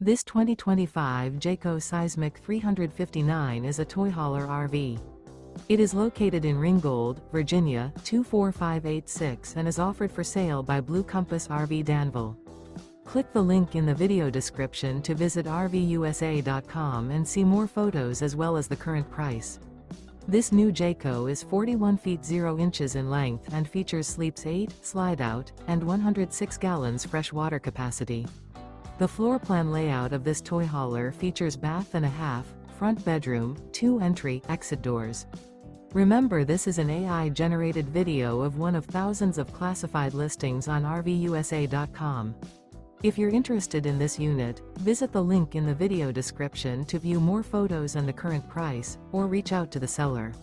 This 2025 Jayco Seismic 359 is a toy hauler RV. It is located in Ringgold, Virginia, 24586 and is offered for sale by Blue Compass RV Danville. Click the link in the video description to visit RVUSA.com and see more photos as well as the current price. This new Jayco is 41 feet 0 inches in length and features sleeps 8, slide-out, and 106 gallons fresh water capacity. The floor plan layout of this toy hauler features bath and a half, front bedroom, 2 entry/exit doors. Remember, this is an AI-generated video of one of thousands of classified listings on RVUSA.com. If you're interested in this unit, visit the link in the video description to view more photos and the current price, or reach out to the seller.